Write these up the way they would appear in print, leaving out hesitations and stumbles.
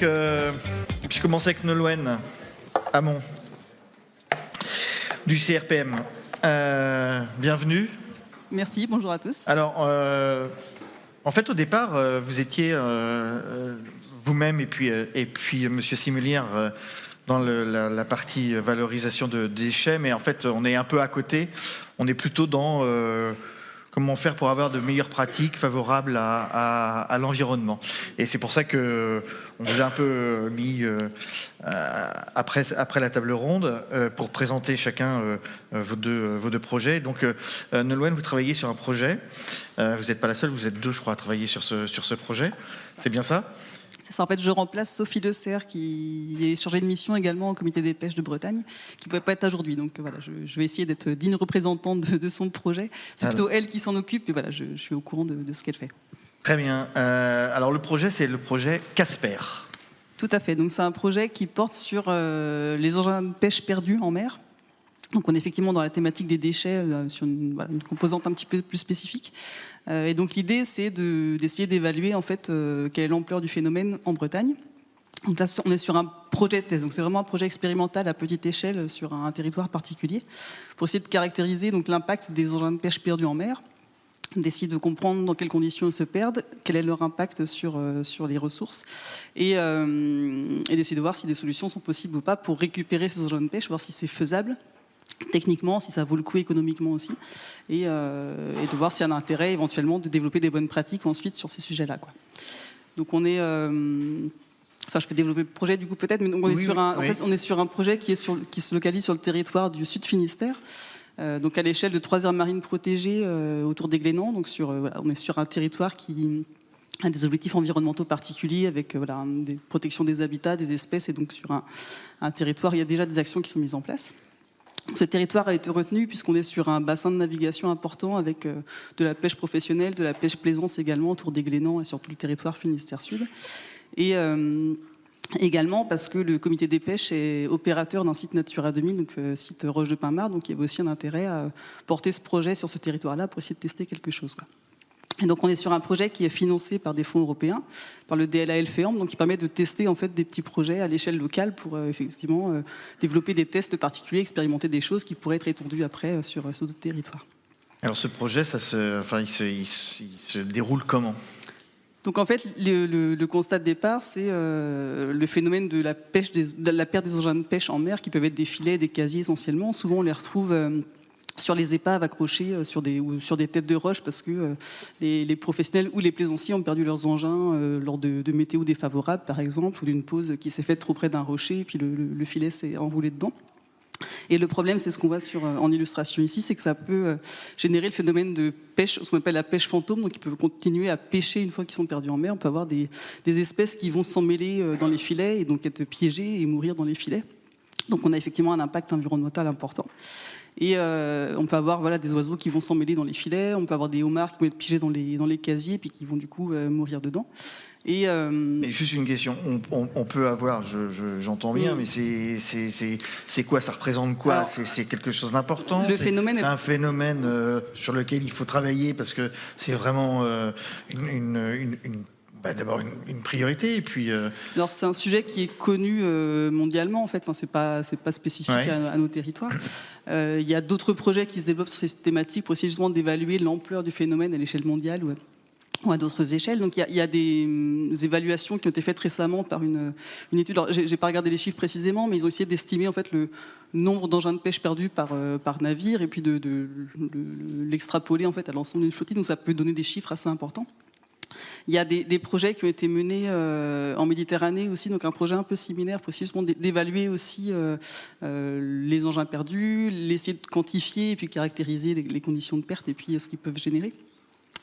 je commence avec Nolwenn Hamon du CRPM. Bienvenue. Merci, bonjour à tous. Alors, en fait, au départ, vous étiez vous-même et puis Monsieur Simulière dans la partie valorisation de déchets, mais en fait, on est un peu à côté. On est plutôt dans comment faire pour avoir de meilleures pratiques favorables à l'environnement. Et c'est pour ça que on vous a un peu mis après la table ronde pour présenter chacun vos deux projets. Donc, Nolwenn, vous travaillez sur un projet. Vous n'êtes pas la seule, vous êtes deux, je crois, à travailler sur ce projet. C'est bien ça ? C'est ça, en fait, je remplace Sophie Le Serre, qui est chargée de mission également au comité des pêches de Bretagne, qui ne pouvait pas être là aujourd'hui. Donc voilà, je vais essayer d'être digne représentante de son projet. C'est plutôt elle qui s'en occupe, et voilà, je suis au courant de ce qu'elle fait. Très bien. Alors le projet, c'est le projet Casper. Tout à fait. Donc c'est un projet qui porte sur les engins de pêche perdus en mer. Donc on est effectivement dans la thématique des déchets, sur une composante un petit peu plus spécifique. Et donc l'idée, c'est d'essayer d'évaluer en fait quelle est l'ampleur du phénomène en Bretagne. Donc là, on est sur un projet de test. Donc c'est vraiment un projet expérimental à petite échelle sur un territoire particulier, pour essayer de caractériser donc l'impact des engins de pêche perdus en mer, d'essayer de comprendre dans quelles conditions ils se perdent, quel est leur impact sur les ressources, et d'essayer de voir si des solutions sont possibles ou pas pour récupérer ces engins de pêche, voir si c'est faisable techniquement, si ça vaut le coup économiquement aussi, et de voir s'il y a un intérêt éventuellement de développer des bonnes pratiques ensuite sur ces sujets-là, quoi. Donc on est... Enfin, je peux développer le projet du coup peut-être, mais donc en fait, on est sur un projet qui se localise sur le territoire du Sud Finistère, donc à l'échelle de 3 aires marines protégées autour des Glénans. Donc on est sur un territoire qui a des objectifs environnementaux particuliers avec des protections des habitats, des espèces, et donc sur un territoire, il y a déjà des actions qui sont mises en place. Ce territoire a été retenu puisqu'on est sur un bassin de navigation important avec de la pêche professionnelle, de la pêche plaisance également autour des Glénans et sur tout le territoire Finistère Sud. Et également parce que le comité des pêches est opérateur d'un site Natura 2000, donc site Roche de Pinmar, donc il y avait aussi un intérêt à porter ce projet sur ce territoire-là pour essayer de tester quelque chose, quoi. Et donc on est sur un projet qui est financé par des fonds européens, par le DLAL FEAMP, donc qui permet de tester en fait des petits projets à l'échelle locale pour effectivement développer des tests particuliers, expérimenter des choses qui pourraient être étendues après sur d'autres territoires. Alors ce projet, il se déroule comment ? Donc en fait, le constat de départ, c'est le phénomène de la perte des engins de pêche en mer, qui peuvent être des filets, des casiers essentiellement. Souvent, on les retrouve sur les épaves accrochées sur des têtes de roche, parce que les professionnels ou les plaisanciers ont perdu leurs engins lors de météo défavorables, par exemple, ou d'une pause qui s'est faite trop près d'un rocher, et puis le filet s'est enroulé dedans. Et le problème, c'est ce qu'on voit en illustration ici, c'est que ça peut générer le phénomène de pêche, ce qu'on appelle la pêche fantôme, donc ils peuvent continuer à pêcher une fois qu'ils sont perdus en mer. On peut avoir des espèces qui vont s'emmêler dans les filets et donc être piégées et mourir dans les filets. Donc on a effectivement un impact environnemental important. Et on peut avoir des oiseaux qui vont s'emmêler dans les filets, on peut avoir des homards qui vont être piégés dans les casiers, puis qui vont du coup mourir dedans. Et juste une question, on peut avoir, j'entends bien, mais c'est quoi, ça représente quoi? Alors, c'est quelque chose d'important? C'est un phénomène sur lequel il faut travailler, parce que c'est vraiment d'abord une priorité, et puis... Alors c'est un sujet qui est connu mondialement, en fait. Enfin, c'est pas spécifique à nos territoires. Il y a d'autres projets qui se développent sur ces thématiques pour essayer justement d'évaluer l'ampleur du phénomène à l'échelle mondiale ou à d'autres échelles. Donc il y a des évaluations qui ont été faites récemment par une étude. Alors, j'ai pas regardé les chiffres précisément, mais ils ont essayé d'estimer en fait le nombre d'engins de pêche perdus par navire, et puis de l'extrapoler en fait à l'ensemble d'une flottille. Donc ça peut donner des chiffres assez importants. Il y a des projets qui ont été menés en Méditerranée aussi, donc un projet un peu similaire pour essayer justement d'évaluer aussi les engins perdus, essayer de quantifier et puis caractériser les conditions de perte et puis ce qu'ils peuvent générer.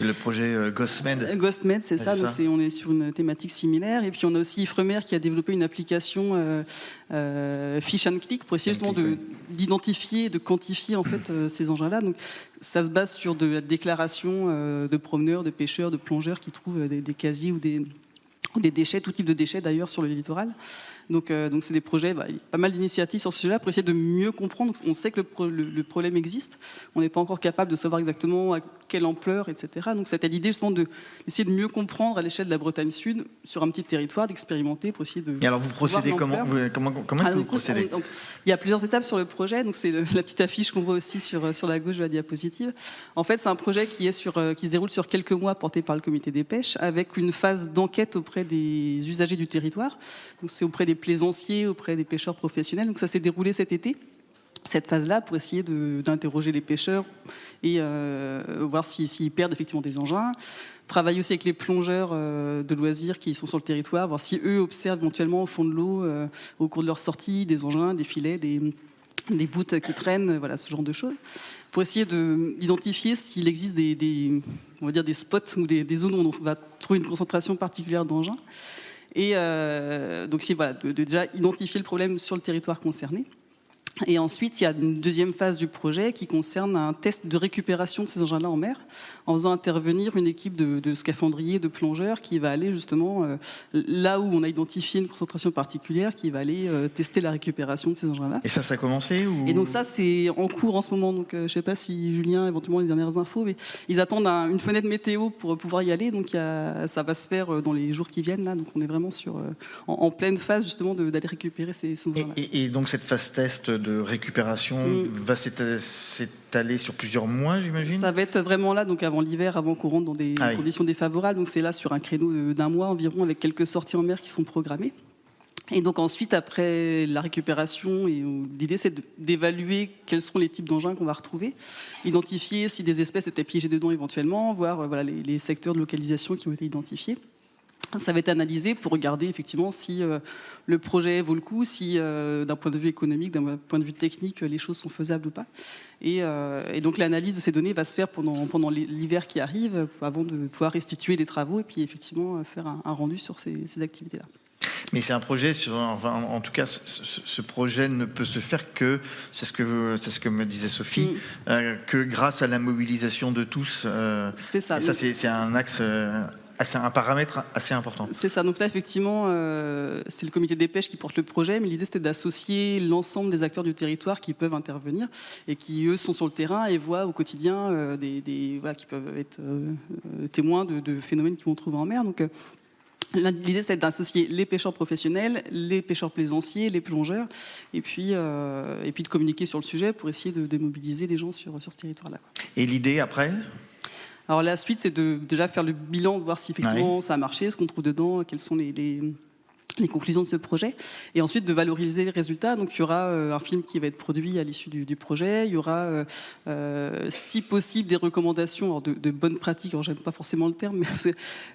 Le projet GhostMed. GhostMed, c'est ça. Donc on est sur une thématique similaire. Et puis on a aussi Ifremer qui a développé une application Fish and Click pour essayer justement d'identifier, de quantifier en fait ces engins-là. Donc ça se base sur de la déclaration de promeneurs, de pêcheurs, de plongeurs qui trouvent des casiers ou des déchets, tout type de déchets d'ailleurs sur le littoral. Donc c'est des projets, il y a pas mal d'initiatives sur ce sujet-là pour essayer de mieux comprendre. On sait que le problème existe, on n'est pas encore capable de savoir exactement à quelle ampleur, etc. Donc c'était l'idée justement d'essayer de mieux comprendre à l'échelle de la Bretagne Sud, sur un petit territoire, d'expérimenter pour essayer de... Et alors vous procédez comment est-ce que vous procédez? Donc, il y a plusieurs étapes sur le projet, donc c'est la petite affiche qu'on voit aussi sur la gauche de la diapositive. En fait, c'est un projet qui se déroule sur quelques mois, porté par le comité des pêches, avec une phase d'enquête auprès des usagers du territoire. Donc c'est auprès des plaisanciers, auprès des pêcheurs professionnels. Donc ça s'est déroulé cet été, cette phase-là, pour essayer d'interroger les pêcheurs et voir s'ils perdent effectivement des engins. Travailler aussi avec les plongeurs de loisirs qui sont sur le territoire, voir si eux observent éventuellement au fond de l'eau, au cours de leur sortie, des engins, des filets, des bouts qui traînent, voilà, ce genre de choses, pour essayer d'identifier s'il existe on va dire des spots ou des zones où on va trouver une concentration particulière d'engins. Et donc, voilà, de déjà identifier le problème sur le territoire concerné. Et ensuite, il y a une deuxième phase du projet qui concerne un test de récupération de ces engins-là en mer, en faisant intervenir une équipe de scaphandriers, de plongeurs, qui va aller justement là où on a identifié une concentration particulière, qui va aller tester la récupération de ces engins-là. Et ça a commencé ou... Et donc ça, c'est en cours en ce moment. Donc je ne sais pas si Julien, éventuellement, les dernières infos, mais ils attendent une fenêtre météo pour pouvoir y aller. Donc ça va se faire dans les jours qui viennent. Là. Donc on est vraiment en pleine phase justement d'aller récupérer ces engins-là. Et donc cette phase test de récupération va s'étaler sur plusieurs mois, j'imagine? Ça va être vraiment là, donc avant l'hiver, avant qu'on rentre dans des conditions défavorables. Donc c'est là sur un créneau d'un mois environ, avec quelques sorties en mer qui sont programmées. Et donc ensuite, après la récupération, l'idée c'est d'évaluer quels sont les types d'engins qu'on va retrouver, identifier si des espèces étaient piégées dedans éventuellement, voir les secteurs de localisation qui ont été identifiés. Ça va être analysé pour regarder effectivement si le projet vaut le coup, si d'un point de vue économique, d'un point de vue technique, les choses sont faisables ou pas. Et donc l'analyse de ces données va se faire pendant l'hiver qui arrive, avant de pouvoir restituer les travaux et puis effectivement faire un rendu sur ces activités-là. Mais c'est un projet, en tout cas, ce projet ne peut se faire que, c'est ce que me disait Sophie, que grâce à la mobilisation de tous. C'est ça. Et ça, c'est un axe... c'est un paramètre assez important. C'est ça. Donc là, effectivement, c'est le comité des pêches qui porte le projet, mais l'idée, c'était d'associer l'ensemble des acteurs du territoire qui peuvent intervenir et qui, eux, sont sur le terrain et voient au quotidien qui peuvent être témoins de phénomènes qu'ils vont trouver en mer. Donc, l'idée, c'était d'associer les pêcheurs professionnels, les pêcheurs plaisanciers, les plongeurs, et puis de communiquer sur le sujet pour essayer de démobiliser les gens sur ce territoire-là. Et l'idée, après ? Alors la suite, c'est de déjà faire le bilan, de voir si effectivement ça a marché, ce qu'on trouve dedans, quelles sont les conclusions de ce projet, et ensuite de valoriser les résultats. Donc il y aura un film qui va être produit à l'issue du projet, il y aura si possible des recommandations de bonnes pratiques. Alors j'aime pas forcément le terme,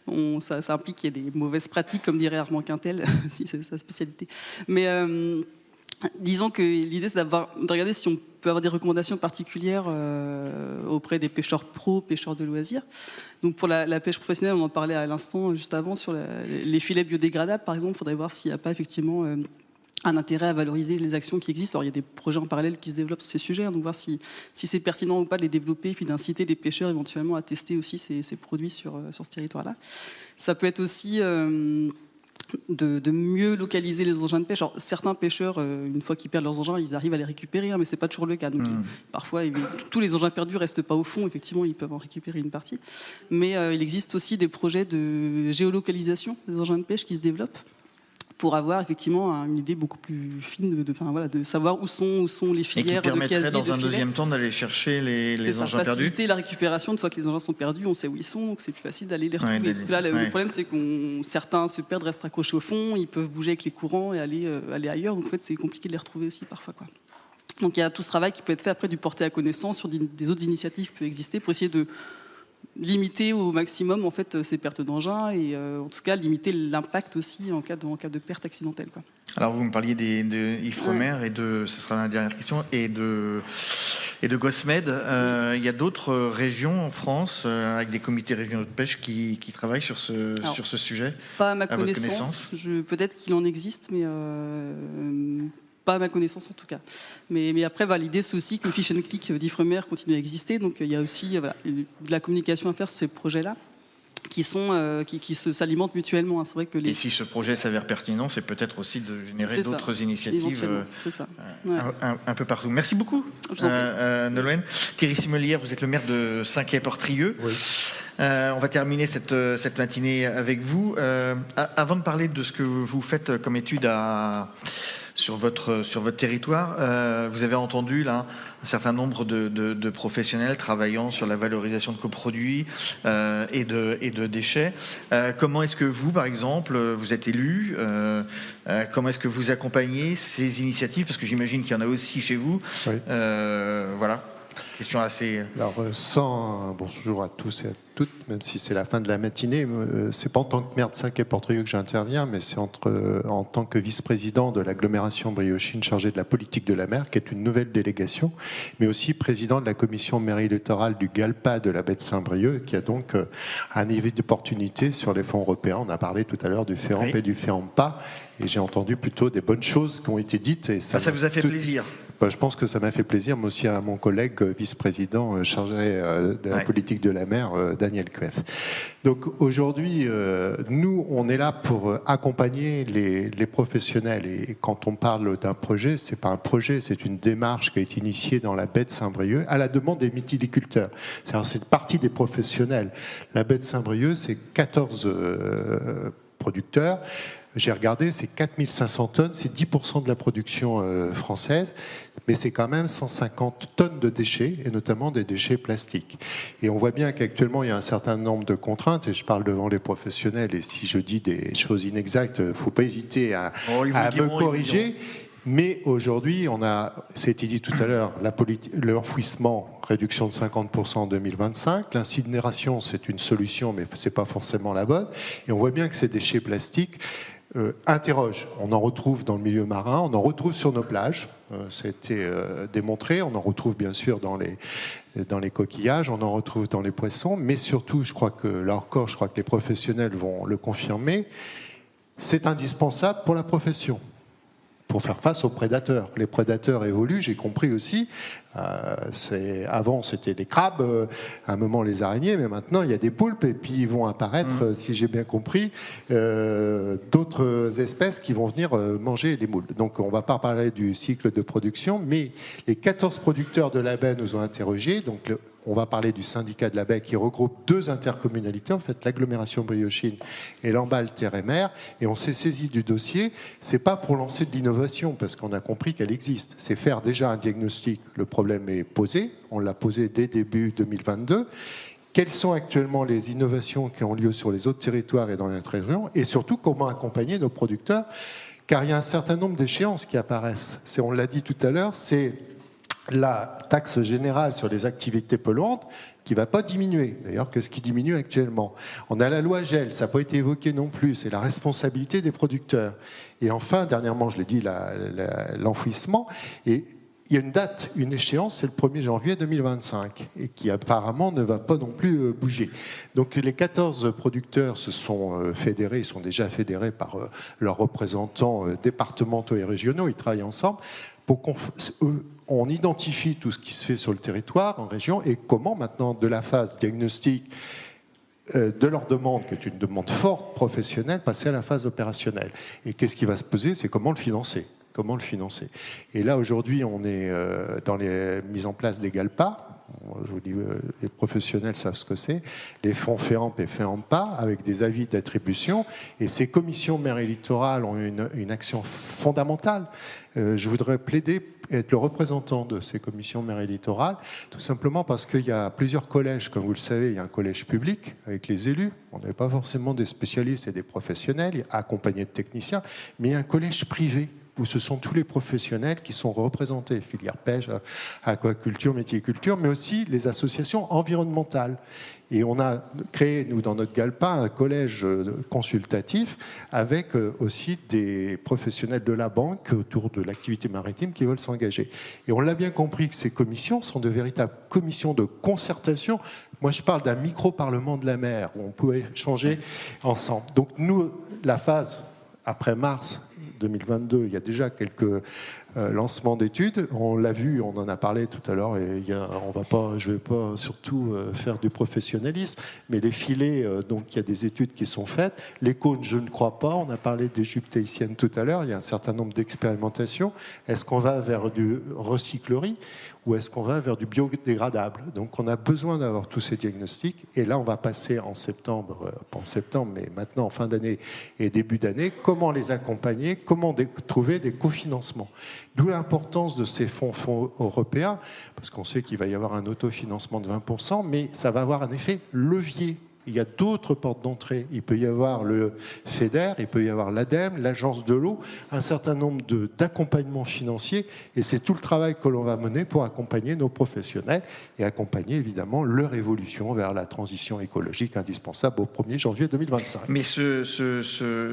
mais ça implique qu'il y ait des mauvaises pratiques, comme dirait Armand Quintel, si c'est sa spécialité. Mais disons que l'idée, c'est de regarder si on peut avoir des recommandations particulières auprès des pêcheurs pros, pêcheurs de loisirs. Donc pour la pêche professionnelle, on en parlait à l'instant, juste avant, sur les filets biodégradables, par exemple. Il faudrait voir s'il n'y a pas effectivement un intérêt à valoriser les actions qui existent. Alors il y a des projets en parallèle qui se développent sur ces sujets, donc voir si c'est pertinent ou pas de les développer, et puis d'inciter les pêcheurs éventuellement à tester aussi ces produits sur ce territoire-là. Ça peut être aussi... de mieux localiser les engins de pêche. Alors, certains pêcheurs, une fois qu'ils perdent leurs engins, ils arrivent à les récupérer, mais ce n'est pas toujours le cas. Donc, parfois, tous les engins perdus ne restent pas au fond. Effectivement, ils peuvent en récupérer une partie. Mais il existe aussi des projets de géolocalisation des engins de pêche qui se développent pour avoir effectivement une idée beaucoup plus fine de savoir où sont les filières de casiers, et qui permettrait dans un deuxième temps d'aller chercher les engins perdus. Faciliter la récupération. Une fois que les engins sont perdus, on sait où ils sont, donc c'est plus facile d'aller les retrouver. Parce que là, le problème, c'est que certains se perdent, restent accrochés au fond, ils peuvent bouger avec les courants et aller ailleurs. Donc en fait, c'est compliqué de les retrouver aussi parfois, quoi. Donc il y a tout ce travail qui peut être fait après, du porter à connaissance sur des autres initiatives qui peuvent exister pour essayer de limiter au maximum en fait ces pertes d'engins et en tout cas limiter l'impact aussi en cas de perte accidentelle, quoi. Alors vous me parliez de Ifremer et ce sera la dernière question, et de Gosmed. Il y a d'autres régions en France avec des comités régionaux de pêche qui travaillent sur ce sujet. Pas à ma connaissance. Peut-être qu'il en existe, mais pas à ma connaissance en tout cas. Mais après, l'idée c'est aussi que le Fish and Click d'Ifremer continue à exister. Donc il y a aussi de la communication à faire sur ces projets-là. qui s'alimentent mutuellement. C'est vrai que Et si ce projet s'avère pertinent, c'est peut-être aussi de générer d'autres initiatives un peu partout. Merci beaucoup, Nolwenn. Thierry Simelière, vous êtes le maire de Saint-Quay-Portrieux. Oui. On va terminer cette matinée avec vous. Avant de parler de ce que vous faites comme étude sur votre territoire, vous avez entendu là un certain nombre de professionnels travaillant sur la valorisation de coproduits et de déchets. Comment est-ce que vous, par exemple, vous êtes élu, comment est-ce que vous accompagnez ces initiatives, parce que j'imagine qu'il y en a aussi chez vous. Oui. Voilà. Question assez... Alors, bonjour à tous et à toutes, même si c'est la fin de la matinée. C'est pas en tant que maire de Saint-Quay-Portrieux que j'interviens, mais c'est en tant que vice-président de l'agglomération Briochine chargé de la politique de la mer, qui est une nouvelle délégation, mais aussi président de la commission mairie littorale du GALPA de la baie de Saint-Brieuc, qui a donc un niveau d'opportunité sur les fonds européens. On a parlé tout à l'heure du FEAMP et du FEAMPA, et j'ai entendu plutôt des bonnes choses qui ont été dites. Et ça vous a fait plaisir? Je pense que ça m'a fait plaisir, mais aussi à mon collègue vice-président chargé de la politique de la mer, Daniel Cueff. Donc aujourd'hui, nous, on est là pour accompagner les professionnels. Et quand on parle d'un projet, c'est pas un projet, c'est une démarche qui a été initiée dans la baie de Saint-Brieuc à la demande des mytiliculteurs. C'est-à-dire, c'est partie des professionnels. La baie de Saint-Brieuc, c'est 14 producteurs. J'ai regardé, c'est 4500 tonnes, c'est 10% de la production française, mais c'est quand même 150 tonnes de déchets, et notamment des déchets plastiques. Et on voit bien qu'actuellement, il y a un certain nombre de contraintes, et je parle devant les professionnels, et si je dis des choses inexactes, il ne faut pas hésiter à me corriger. Mais aujourd'hui, ça a été dit tout à l'heure, l'enfouissement, réduction de 50% en 2025. L'incinération, c'est une solution, mais ce n'est pas forcément la bonne. Et on voit bien que ces déchets plastiques interrogent. On en retrouve dans le milieu marin, on en retrouve sur nos plages. Ça a été démontré. On en retrouve bien sûr dans les coquillages, on en retrouve dans les poissons. Mais surtout, je crois que les professionnels vont le confirmer, c'est indispensable pour la profession, pour faire face aux prédateurs. Les prédateurs évoluent, j'ai compris aussi. Avant, c'était les crabes, à un moment les araignées, mais maintenant, il y a des poulpes, et puis ils vont apparaître, si j'ai bien compris, d'autres espèces qui vont venir manger les moules. Donc, on ne va pas parler du cycle de production, mais les 14 producteurs de la baie nous ont interrogés. Donc, on va parler du syndicat de la baie qui regroupe 2 intercommunalités, en fait, l'agglomération Briochine et l'Embal Terre et Mer, et on s'est saisi du dossier. C'est pas pour lancer de l'innovation, parce qu'on a compris qu'elle existe. C'est faire déjà un diagnostic. Le problème est posé. On l'a posé dès début 2022. Quelles sont actuellement les innovations qui ont lieu sur les autres territoires et dans notre région, et surtout comment accompagner nos producteurs, car il y a un certain nombre d'échéances qui apparaissent. On l'a dit tout à l'heure, c'est la taxe générale sur les activités polluantes qui ne va pas diminuer. D'ailleurs, qu'est-ce qui diminue actuellement? On a la loi GEL, ça n'a pas été évoqué non plus, c'est la responsabilité des producteurs. Et enfin, dernièrement, je l'ai dit, l'enfouissement. Et il y a une date, une échéance, c'est le 1er janvier 2025, et qui apparemment ne va pas non plus bouger. Donc les 14 producteurs se sont fédérés, ils sont déjà fédérés par leurs représentants départementaux et régionaux, ils travaillent ensemble pour qu'on identifie tout ce qui se fait sur le territoire, en région, et comment maintenant, de la phase diagnostique de leur demande, qui est une demande forte, professionnelle, passer à la phase opérationnelle. Et qu'est-ce qui va se poser? C'est comment le financer. Comment le financer? Et là, aujourd'hui, on est dans les mises en place des GALPA. Je vous dis, les professionnels savent ce que c'est. Les fonds FEAMP et FEAMPA, avec des avis d'attribution. Et ces commissions mer et littoral ont une action fondamentale. Je voudrais plaider, être le représentant de ces commissions mer et littoral, tout simplement parce qu'il y a plusieurs collèges, comme vous le savez. Il y a un collège public avec les élus. On n'est pas forcément des spécialistes et des professionnels, accompagnés de techniciens, mais il y a un collège privé, où ce sont tous les professionnels qui sont représentés, filière pêche, aquaculture, méticulture, mais aussi les associations environnementales. Et on a créé, nous, dans notre GALPA, un collège consultatif avec aussi des professionnels de la banque autour de l'activité maritime qui veulent s'engager. Et on l'a bien compris que ces commissions sont de véritables commissions de concertation. Moi, je parle d'un micro-parlement de la mer où on peut échanger ensemble. Donc, nous, la phase après mars 2022, il y a déjà quelques lancements d'études. On l'a vu, on en a parlé tout à l'heure, et je ne vais pas surtout faire du professionnalisme, mais les filets, donc il y a des études qui sont faites. Les cônes, je ne crois pas. On a parlé des jupes tahitiennes tout à l'heure. Il y a un certain nombre d'expérimentations. Est-ce qu'on va vers du recyclerie ou est-ce qu'on va vers du biodégradable? Donc on a besoin d'avoir tous ces diagnostics. Et là, on va passer en septembre, pas en septembre, mais maintenant en fin d'année et début d'année, comment les accompagner, comment trouver des cofinancements. D'où l'importance de ces fonds européens, parce qu'on sait qu'il va y avoir un autofinancement de 20%, mais ça va avoir un effet levier. Il y a d'autres portes d'entrée. Il peut y avoir le FEDER, il peut y avoir l'ADEME, l'Agence de l'eau, un certain nombre d'accompagnements financiers. Et c'est tout le travail que l'on va mener pour accompagner nos professionnels et accompagner évidemment leur évolution vers la transition écologique indispensable au 1er janvier 2025. Mais ce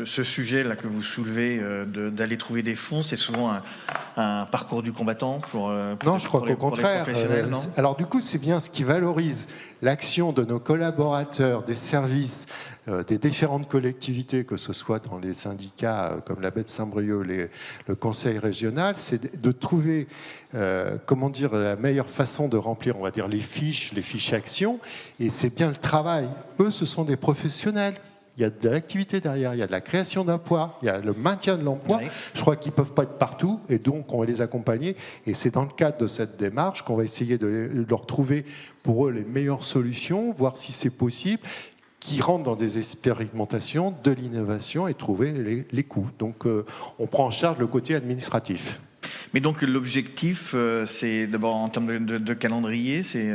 sujet-là que vous soulevez, d'aller trouver des fonds, c'est souvent un parcours du combattant non, je crois qu'au contraire. Non, alors du coup, c'est bien ce qui valorise l'action de nos collaborateurs, des services, des différentes collectivités, que ce soit dans les syndicats comme la baie de Saint-Brieuc, le conseil régional, c'est de trouver la meilleure façon de remplir, on va dire, les fiches actions. Et c'est bien le travail. Eux, ce sont des professionnels. Il y a de l'activité derrière, il y a de la création d'emplois, il y a le maintien de l'emploi. Oui. Je crois qu'ils ne peuvent pas être partout et donc on va les accompagner. Et c'est dans le cadre de cette démarche qu'on va essayer de leur trouver pour eux les meilleures solutions, voir si c'est possible, qui rentrent dans des expérimentations, de l'innovation et trouver les coûts. Donc on prend en charge le côté administratif. Mais donc l'objectif, c'est d'abord en termes de calendrier, c'est...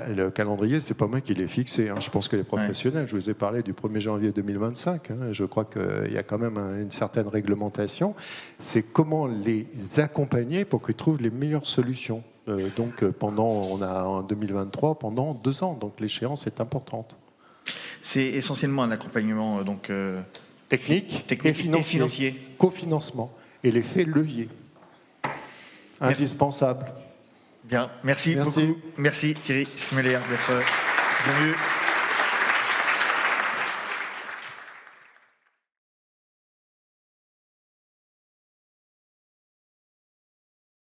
Le calendrier, c'est pas moi qui l'ai fixé. Je pense que les professionnels, je vous ai parlé du 1er janvier 2025, je crois qu'il y a quand même une certaine réglementation. C'est comment les accompagner pour qu'ils trouvent les meilleures solutions. On a en 2023, pendant 2 ans, donc l'échéance est importante. C'est essentiellement un accompagnement technique et financier. Cofinancement et l'effet levier. Indispensable. Bien, merci beaucoup. Merci Thierry Smeller d'être venu.